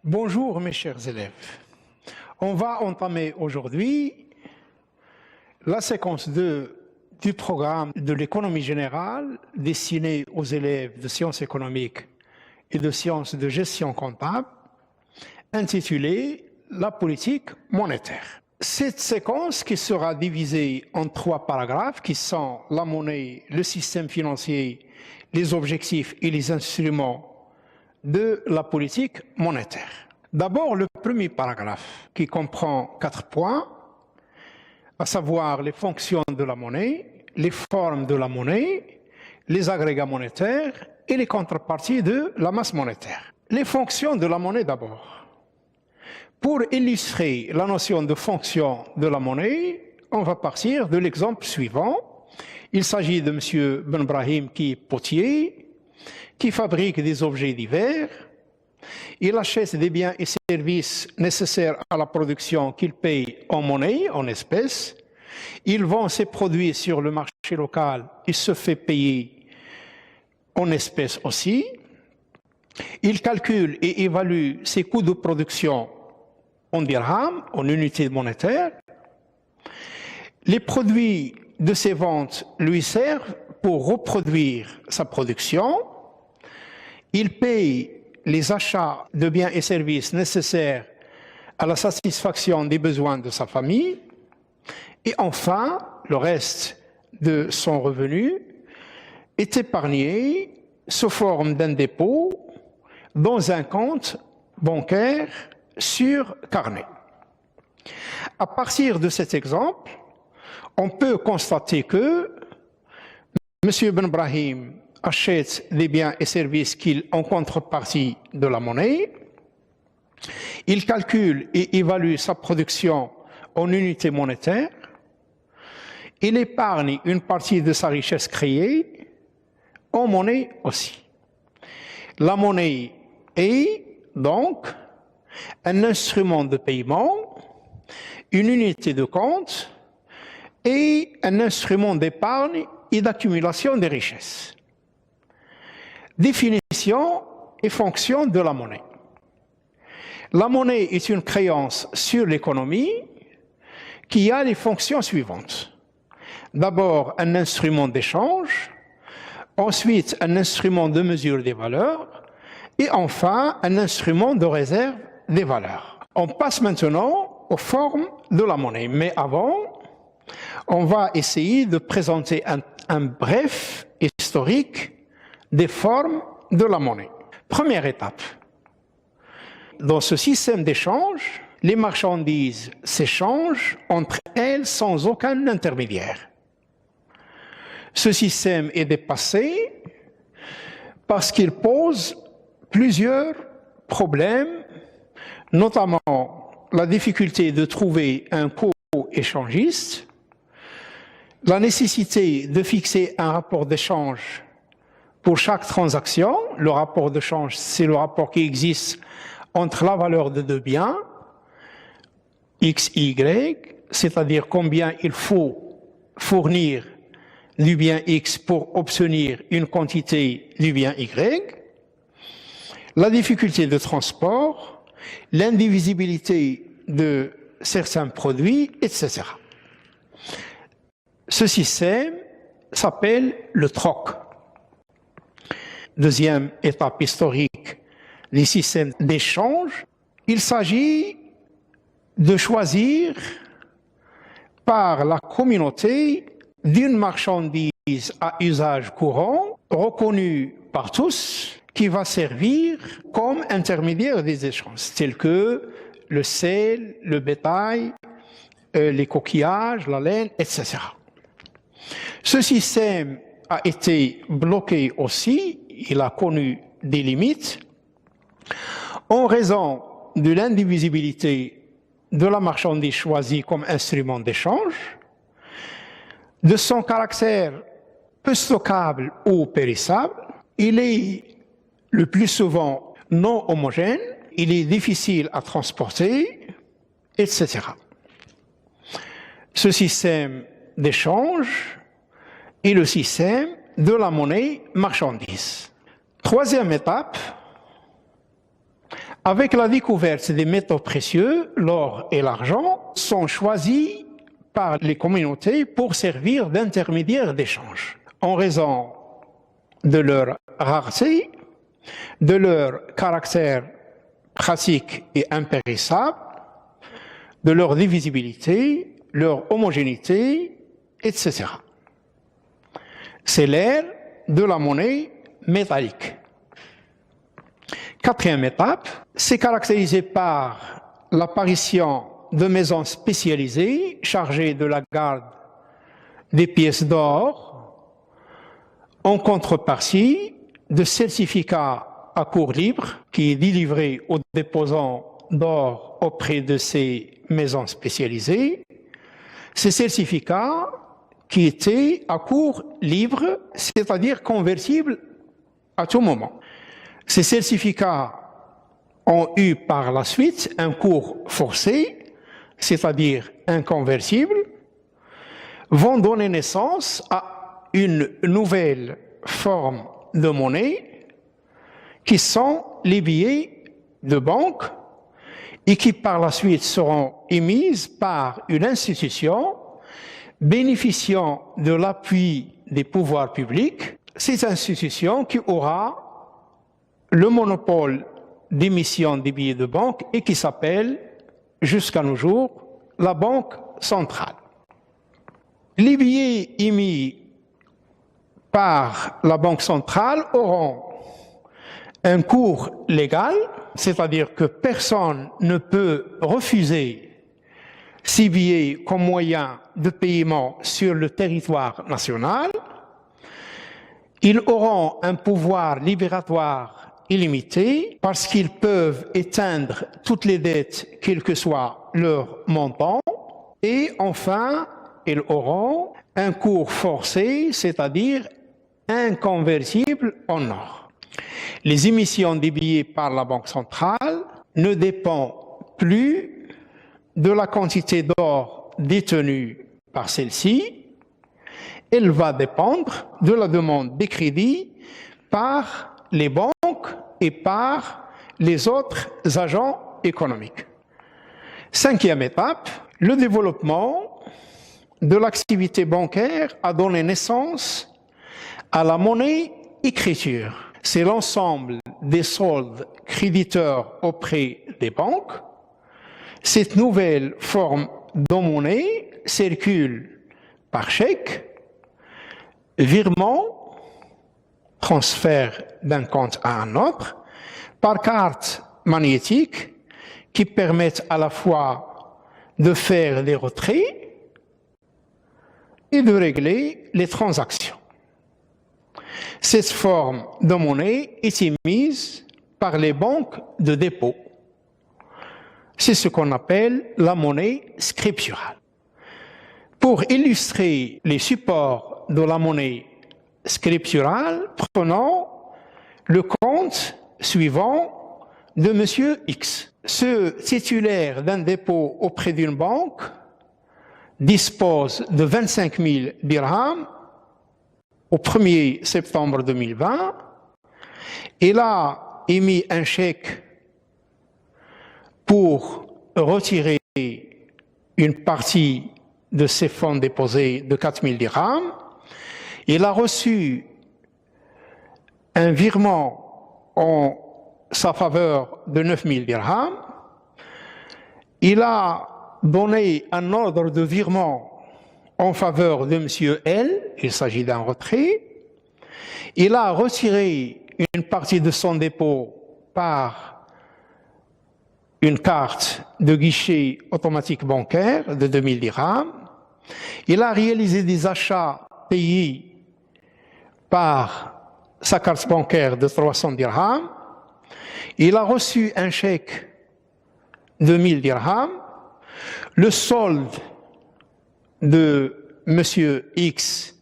Bonjour mes chers élèves. On va entamer aujourd'hui la séquence 2 du programme de l'économie générale destiné aux élèves de sciences économiques et de sciences de gestion comptable, intitulée La politique monétaire. Cette séquence qui sera divisée en 3 paragraphes qui sont la monnaie, le système financier, les objectifs et les instruments de la politique monétaire. D'abord, le premier paragraphe qui comprend 4 points, à savoir les fonctions de la monnaie, les formes de la monnaie, les agrégats monétaires et les contreparties de la masse monétaire. Les fonctions de la monnaie d'abord. Pour illustrer la notion de fonction de la monnaie, on va partir de l'exemple suivant. Il s'agit de M. Ben Brahim qui est potier, qui fabrique des objets divers. Il achète des biens et services nécessaires à la production qu'il paye en monnaie, en espèces. Il vend ses produits sur le marché local et se fait payer en espèces aussi. Il calcule et évalue ses coûts de production en dirhams, en unités monétaires. Les produits de ses ventes lui servent pour reproduire sa production. Il paye les achats de biens et services nécessaires à la satisfaction des besoins de sa famille. Et enfin, le reste de son revenu est épargné sous forme d'un dépôt dans un compte bancaire sur carnet. À partir de cet exemple, on peut constater que M. Ben Brahim achète des biens et services qu'il en contrepartie de la monnaie. Il calcule et évalue sa production en unités monétaires. Il épargne une partie de sa richesse créée en monnaie aussi. La monnaie est donc un instrument de paiement, une unité de compte et un instrument d'épargne et d'accumulation des richesses. Définition et fonction de la monnaie. La monnaie est une créance sur l'économie qui a les fonctions suivantes. D'abord, un instrument d'échange, ensuite un instrument de mesure des valeurs et enfin un instrument de réserve des valeurs. On passe maintenant aux formes de la monnaie, mais avant, on va essayer de présenter un bref historique des formes de la monnaie. Première étape. Dans ce système d'échange, les marchandises s'échangent entre elles sans aucun intermédiaire. Ce système est dépassé parce qu'il pose plusieurs problèmes, notamment la difficulté de trouver un co-échangiste, la nécessité de fixer un rapport d'échange pour chaque transaction. Le rapport de change, c'est le rapport qui existe entre la valeur de deux biens, X, Y, c'est-à-dire combien il faut fournir du bien X pour obtenir une quantité du bien Y, la difficulté de transport, l'indivisibilité de certains produits, etc. Ce système s'appelle le troc. Deuxième étape historique des systèmes d'échange, il s'agit de choisir par la communauté d'une marchandise à usage courant, reconnue par tous, qui va servir comme intermédiaire des échanges, tels que le sel, le bétail, les coquillages, la laine, etc. Ce système a été bloqué aussi, il a connu des limites, en raison de l'indivisibilité de la marchandise choisie comme instrument d'échange, de son caractère peu stockable ou périssable. Il est le plus souvent non homogène, il est difficile à transporter, etc. Ce système d'échange est le système de la monnaie marchandise. Troisième étape, Avec la découverte des métaux précieux, l'or et l'argent sont choisis par les communautés pour servir d'intermédiaires d'échange, en raison de leur rareté, de leur caractère pratique et impérissable, de leur divisibilité, leur homogénéité, etc. C'est l'ère de la monnaie métallique. Quatrième étape, c'est caractérisé par l'apparition de maisons spécialisées chargées de la garde des pièces d'or en contrepartie de certificats à cours libre qui est délivré aux déposants d'or auprès de ces maisons spécialisées. Ces certificats qui étaient à cours libre, c'est-à-dire convertibles à tout moment. Ces certificats ont eu par la suite un cours forcé, c'est-à-dire inconversible, vont donner naissance à une nouvelle forme de monnaie qui sont les billets de banque et qui par la suite seront émises par une institution bénéficiant de l'appui des pouvoirs publics, cette institution qui aura le monopole d'émission des billets de banque et qui s'appelle, jusqu'à nos jours, la Banque centrale. Les billets émis par la Banque centrale auront un cours légal, c'est-à-dire que personne ne peut refuser ces billets comme moyen de paiement sur le territoire national. Ils auront un pouvoir libératoire illimité parce qu'ils peuvent éteindre toutes les dettes, quel que soit leur montant. Et enfin, ils auront un cours forcé, c'est-à-dire inconversible en or. Les émissions des billets par la Banque centrale ne dépendent plus de la quantité d'or détenue par celle-ci. Elle va dépendre de la demande de crédit par les banques et par les autres agents économiques. Cinquième étape, le développement de l'activité bancaire a donné naissance à la monnaie écriture. C'est l'ensemble des soldes créditeurs auprès des banques. Cette nouvelle forme de monnaie circule par chèque, virement, transfert d'un compte à un autre, par carte magnétique qui permettent à la fois de faire des retraits et de régler les transactions. Cette forme de monnaie est émise par les banques de dépôt. C'est ce qu'on appelle la monnaie scripturale. Pour illustrer les supports de la monnaie scripturale, prenons le compte suivant de M. X. Ce titulaire d'un dépôt auprès d'une banque dispose de 25 000 dirhams au 1er septembre 2020. Il a émis un chèque pour retirer une partie de ses fonds déposés de 4 000 dirhams. Il a reçu un virement en sa faveur de 9 000 dirhams. Il a donné un ordre de virement en faveur de M. L. Il s'agit d'un retrait. Il a retiré une partie de son dépôt par une carte de guichet automatique bancaire de 2 000 dirhams. Il a réalisé des achats payés par sa carte bancaire de 300 dirhams. Il a reçu un chèque de 1 000 dirhams. Le solde de M. X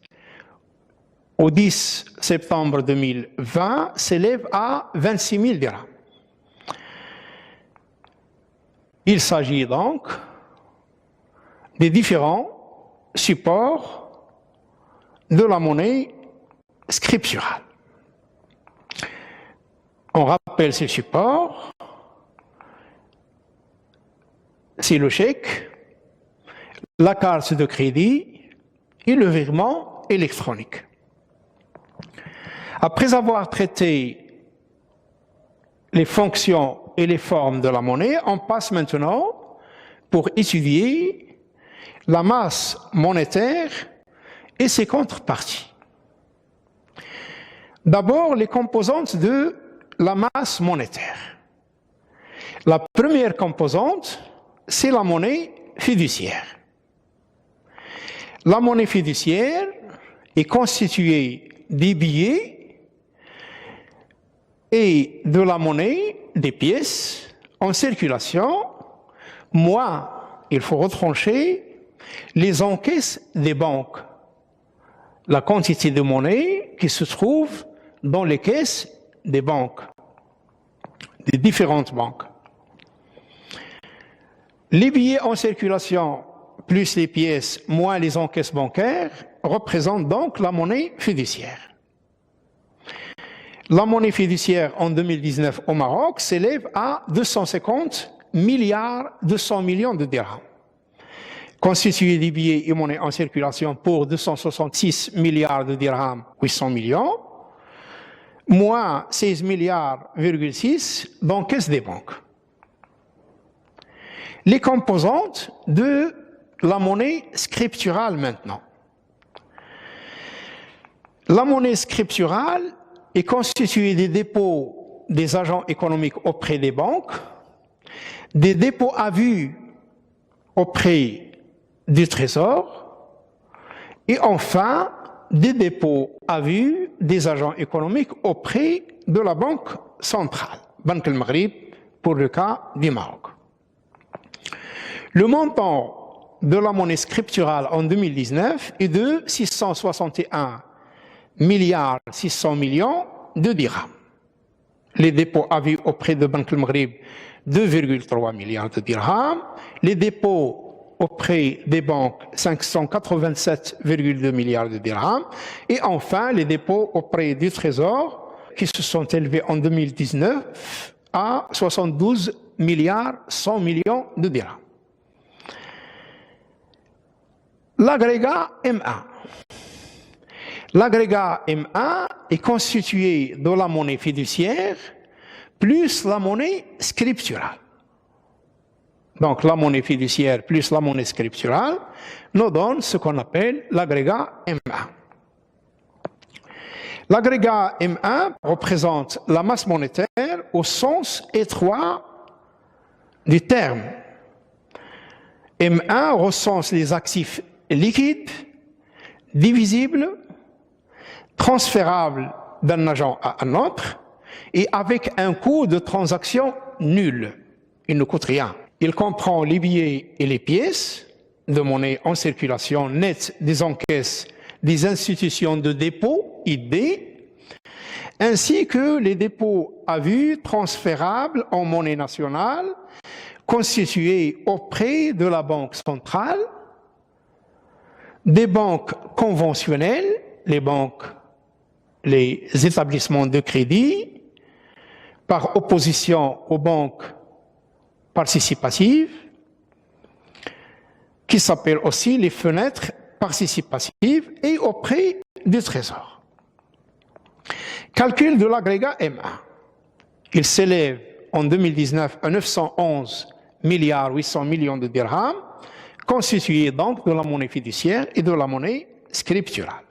au 10 septembre 2020 s'élève à 26 000 dirhams. Il s'agit donc des différents supports de la monnaie scripturale. On rappelle ces supports. c'est le chèque, la carte de crédit et le virement électronique. Après avoir traité les fonctions et les formes de la monnaie, on passe maintenant pour étudier la masse monétaire et ses contreparties. D'abord, les composantes de la masse monétaire. La première composante, c'est la monnaie fiduciaire. La monnaie fiduciaire est constituée des billets et de la monnaie, des pièces en circulation, moins, il faut retrancher, les encaisses des banques, la quantité de monnaie qui se trouve dans les caisses des banques, des différentes banques. Les billets en circulation plus les pièces moins les encaisses bancaires représentent donc la monnaie fiduciaire. La monnaie fiduciaire en 2019 au Maroc s'élève à 250 milliards 200 millions de dirhams, constituée des billets et monnaies en circulation pour 266 milliards de dirhams 800 millions, moins 16 milliards,6 d'encaisses des banques. Les composantes de la monnaie scripturale maintenant. La monnaie scripturale est constituée des dépôts des agents économiques auprès des banques, des dépôts à vue auprès du Trésor et enfin des dépôts à vue des agents économiques auprès de la Banque centrale, Banque el Maghrib pour le cas du Maroc. Le montant de la monnaie scripturale en 2019 est de 661 milliards 600 millions de dirhams. Les dépôts à vue auprès de Banque el Maghrib, 2,3 milliards de dirhams. Les dépôts auprès des banques, 587,2 milliards de dirhams. Et enfin, les dépôts auprès du Trésor, qui se sont élevés en 2019 à 72 milliards 100 millions de dirhams. L'agrégat M1. L'agrégat M1 est constitué de la monnaie fiduciaire plus la monnaie scripturale. Donc la monnaie fiduciaire plus la monnaie scripturale nous donne ce qu'on appelle l'agrégat M1. L'agrégat M1 représente la masse monétaire au sens étroit du terme. M1 recense les actifs liquides, divisibles, transférables d'un agent à un autre et avec un coût de transaction nul. Il ne coûte rien. Il comprend les billets et les pièces de monnaie en circulation nette des encaisses des institutions de dépôt, ID, ainsi que les dépôts à vue transférables en monnaie nationale constitués auprès de la Banque centrale, des banques conventionnelles, les établissements de crédit, par opposition aux banques participatives, qui s'appellent aussi les fenêtres participatives, et auprès du Trésor. Calcul de l'agrégat M1. Il s'élève en 2019 à 911 milliards 800 millions de dirhams, constitué donc de la monnaie fiduciaire et de la monnaie scripturale.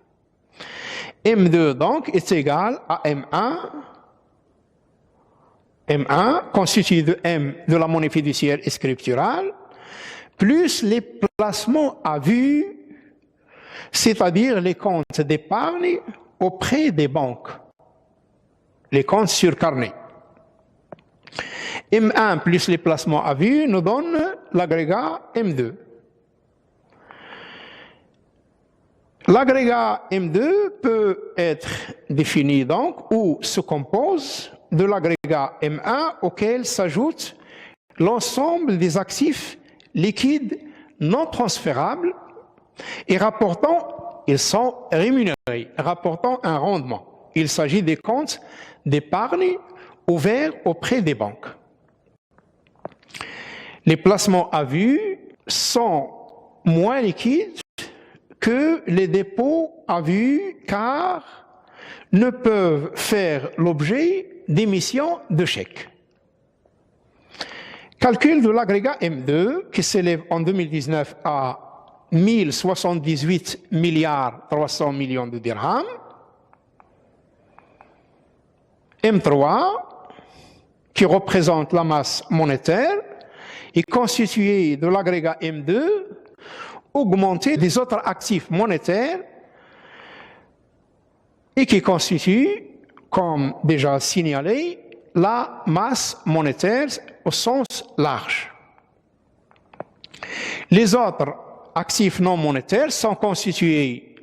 M2 donc est égal à M1. M1 constitué de M de la monnaie fiduciaire et scripturale, plus les placements à vue, c'est-à-dire les comptes d'épargne auprès des banques, les comptes sur carnet. M1 plus les placements à vue nous donne l'agrégat M2. L'agrégat M2 peut être défini donc ou se compose de l'agrégat M1 auquel s'ajoute l'ensemble des actifs liquides non transférables et rapportant, ils sont rémunérés, rapportant un rendement. Il s'agit des comptes d'épargne ouverts auprès des banques. Les placements à vue sont moins liquides que les dépôts à vue car ne peuvent faire l'objet d'émissions de chèques. Calcul de l'agrégat M2 qui s'élève en 2019 à 1078 milliards 300 millions de dirhams. M3 qui représente la masse monétaire est constitué de l'agrégat M2 augmenté des autres actifs monétaires et qui constitue, comme déjà signalé, la masse monétaire au sens large. Les autres actifs non monétaires sont constitués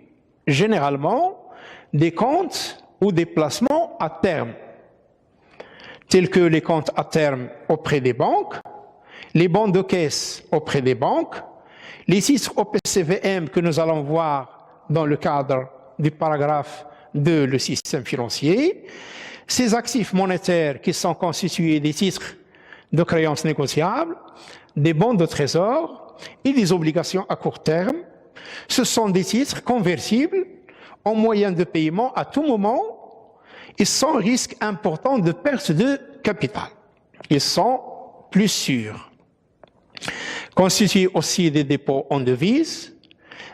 généralement des comptes ou des placements à terme, tels que les comptes à terme auprès des banques, les bons de caisse auprès des banques, les titres OPCVM que nous allons voir dans le cadre du paragraphe de le système financier, ces actifs monétaires qui sont constitués des titres de créances négociables, des bons de trésor et des obligations à court terme. Ce sont des titres convertibles en moyen de paiement à tout moment et sans risque important de perte de capital. Ils sont plus sûrs. Constituent aussi des dépôts en devises,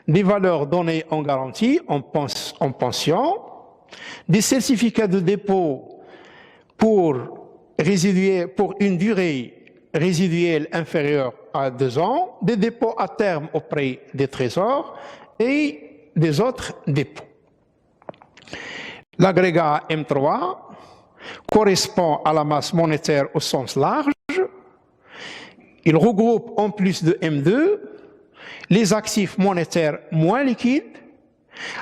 des valeurs données en garantie, en pension, des certificats de dépôt pour une durée résiduelle inférieure à 2 ans, des dépôts à terme auprès des trésors et des autres dépôts. L'agrégat M3 correspond à la masse monétaire au sens large. Il regroupe en plus de M2 les actifs monétaires moins liquides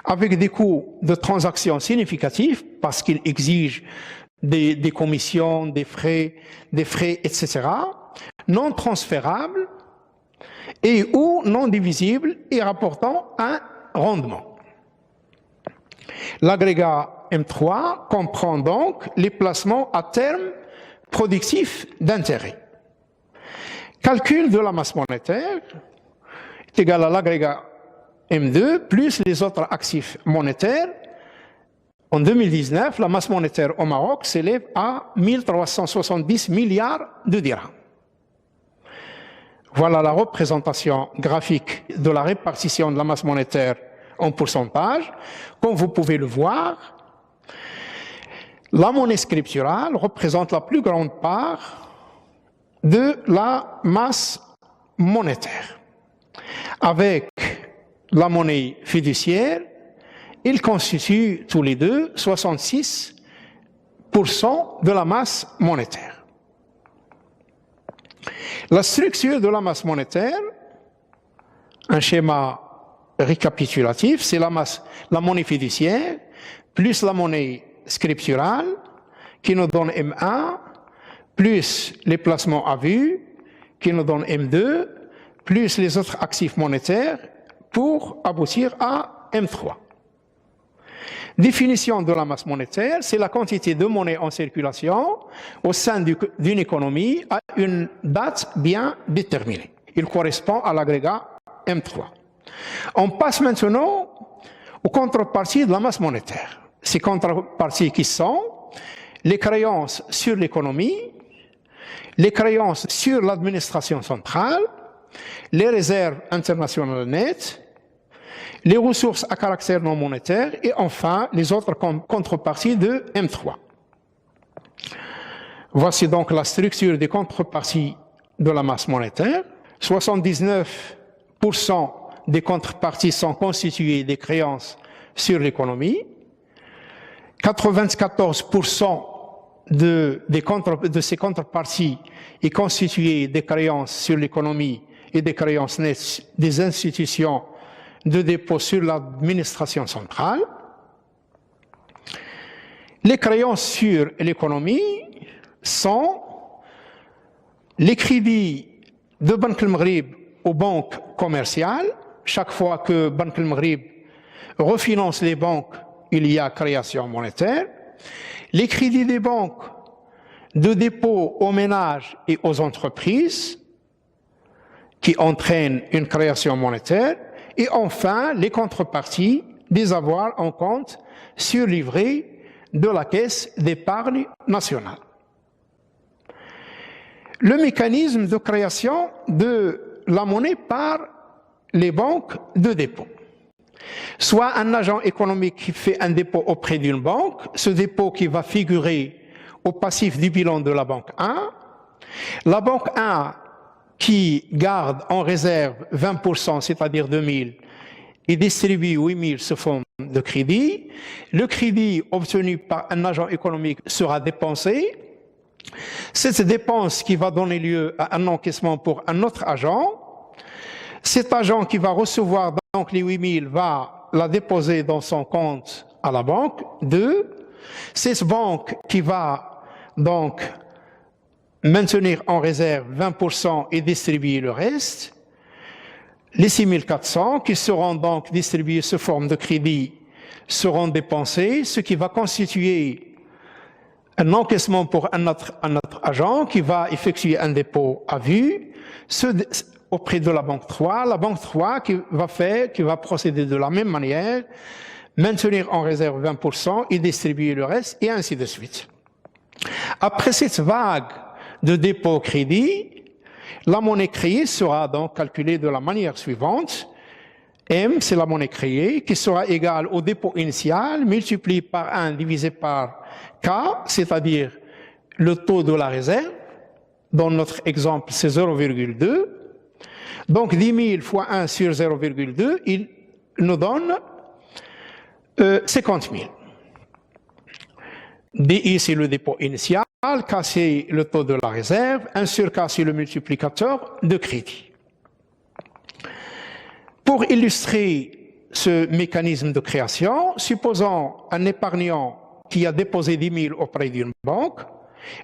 avec des coûts de transaction significatifs parce qu'ils exigent des commissions, des frais, etc., non transférables et ou non divisibles et rapportant un rendement. L'agrégat M3 comprend donc les placements à terme productifs d'intérêt. Calcul de la masse monétaire est égal à l'agrégat M2 plus les autres actifs monétaires. En 2019, la masse monétaire au Maroc s'élève à 1370 milliards de dirhams. Voilà la représentation graphique de la répartition de la masse monétaire en pourcentage. Comme vous pouvez le voir, la monnaie scripturale représente la plus grande part de la masse monétaire. Avec la monnaie fiduciaire, ils constituent tous les deux 66% de la masse monétaire. La structure de la masse monétaire, un schéma récapitulatif, c'est la monnaie fiduciaire plus la monnaie scripturale qui nous donne M1 plus les placements à vue qui nous donnent M2 plus les autres actifs monétaires pour aboutir à M3. Définition de la masse monétaire, c'est la quantité de monnaie en circulation au sein d'une économie à une date bien déterminée. Il correspond à l'agrégat M3. On passe maintenant aux contreparties de la masse monétaire. Ces contreparties qui sont les créances sur l'économie, les créances sur l'administration centrale, les réserves internationales nettes, les ressources à caractère non monétaire et enfin les autres contreparties de M3. Voici donc la structure des contreparties de la masse monétaire. 79% des contreparties sont constituées des créances sur l'économie. 94% de ces contreparties est constitué des créances sur l'économie et des créances nettes des institutions de dépôt sur l'administration centrale. Les créances sur l'économie sont les crédits de Banque El Maghrib aux banques commerciales. Chaque fois que Banque El Maghrib refinance les banques, il y a création monétaire. Les crédits des banques de dépôt aux ménages et aux entreprises. qui entraînent une création monétaire, et enfin les contreparties des avoirs en compte surlivrés de la caisse d'épargne nationale. Le mécanisme de création de la monnaie par les banques de dépôt. Soit un agent économique qui fait un dépôt auprès d'une banque, ce dépôt qui va figurer au passif du bilan de la banque 1, la banque 1 qui garde en réserve 20%, c'est-à-dire 2000, et distribue 8000 sous forme de crédit. Le crédit obtenu par un agent économique sera dépensé. Cette dépense qui va donner lieu à un encaissement pour un autre agent. Cet agent qui va recevoir donc les 8000 va la déposer dans son compte à la banque 2. Cette banque qui va donc maintenir en réserve 20% et distribuer le reste. Les 6400 qui seront donc distribués sous forme de crédit seront dépensés, ce qui va constituer un encaissement pour un autre agent qui va effectuer un dépôt à vue auprès de la banque 3. La banque 3 qui va procéder de la même manière, maintenir en réserve 20% et distribuer le reste, et ainsi de suite. Après cette vague de dépôt crédit, la monnaie créée sera donc calculée de la manière suivante. M, c'est la monnaie créée, qui sera égale au dépôt initial multiplié par 1 divisé par K, c'est-à-dire le taux de la réserve. Dans notre exemple, c'est 0,2. Donc 10 000 fois 1 sur 0,2, il nous donne 50 000. DI, c'est le dépôt initial, K, c'est le taux de la réserve, 1 sur K, c'est le multiplicateur de crédit. Pour illustrer ce mécanisme de création, supposons un épargnant qui a déposé 10 000 auprès d'une banque.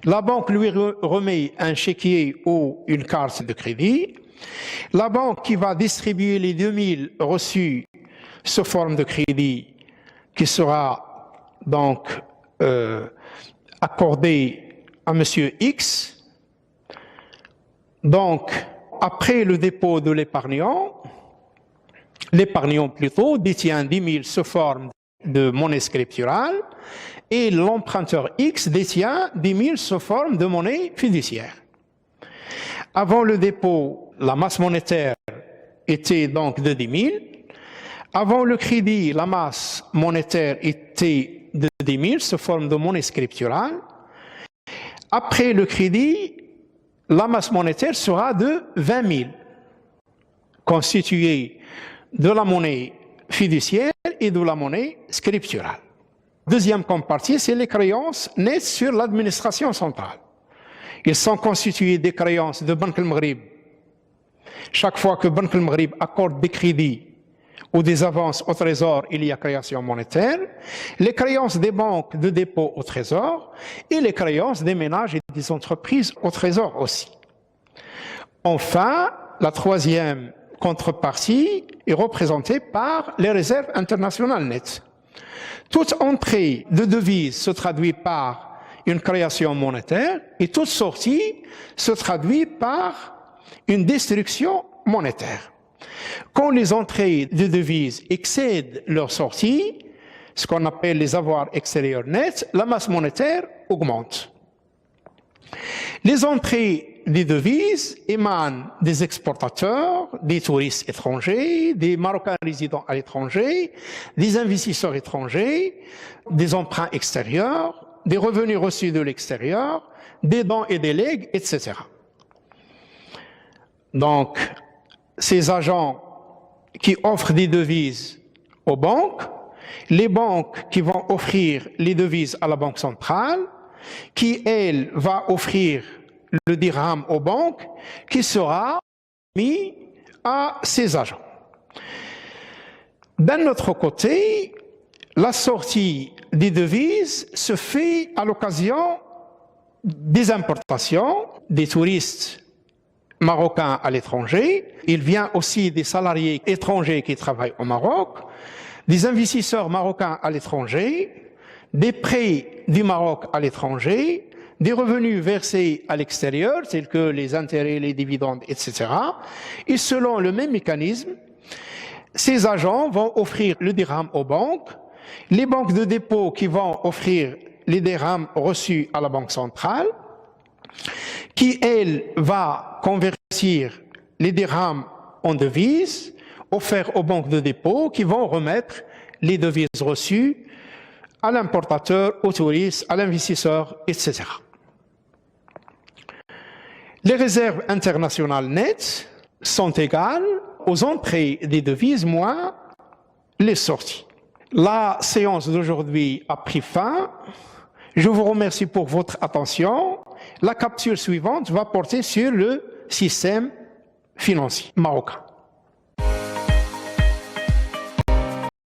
La banque lui remet un chéquier ou une carte de crédit. La banque qui va distribuer les 2 000 reçus sous forme de crédit qui sera donc accordé à monsieur X. Donc, après le dépôt de l'épargnant plutôt détient 10 000 sous forme de monnaie scripturale et l'emprunteur X détient 10 000 sous forme de monnaie fiduciaire. Avant le dépôt, la masse monétaire était donc de 10 000. Avant le crédit, la masse monétaire était de 10 000 sous forme de monnaie scripturale. Après le crédit, la masse monétaire sera de 20 000, constituée de la monnaie fiduciaire et de la monnaie scripturale. Deuxième compartie, c'est les créances nettes sur l'administration centrale. Ils sont constitués des créances de Banque al-Maghrib. Chaque fois que Banque al-Maghrib accorde des crédits ou des avances au trésor, il y a création monétaire. Les créances des banques de dépôt au trésor et les créances des ménages et des entreprises au trésor aussi. Enfin, la troisième contrepartie est représentée par les réserves internationales nettes. Toute entrée de devise se traduit par une création monétaire et toute sortie se traduit par une destruction monétaire. Quand les entrées de devises excèdent leurs sorties, ce qu'on appelle les avoirs extérieurs nets, la masse monétaire augmente. Les entrées des devises émanent des exportateurs, des touristes étrangers, des Marocains résidant à l'étranger, des investisseurs étrangers, des emprunts extérieurs, des revenus reçus de l'extérieur, des dons et des legs, etc. Donc, ces agents qui offrent des devises aux banques, les banques qui vont offrir les devises à la Banque centrale, qui, elle, va offrir le dirham aux banques, qui sera mis à ces agents. D'un autre côté, la sortie des devises se fait à l'occasion des importations des touristes marocains à l'étranger. Il vient aussi des salariés étrangers qui travaillent au Maroc, des investisseurs marocains à l'étranger, des prêts du Maroc à l'étranger, des revenus versés à l'extérieur, tels que les intérêts, les dividendes, etc. Et selon le même mécanisme, ces agents vont offrir le dirham aux banques, les banques de dépôt qui vont offrir les dirhams reçus à la Banque centrale, qui, elle, va convertir les dirhams en devises, offerts aux banques de dépôt, qui vont remettre les devises reçues à l'importateur, au touriste, à l'investisseur, etc. Les réserves internationales nettes sont égales aux entrées des devises moins les sorties. La séance d'aujourd'hui a pris fin. Je vous remercie pour votre attention. La capsule suivante va porter sur le système financier marocain.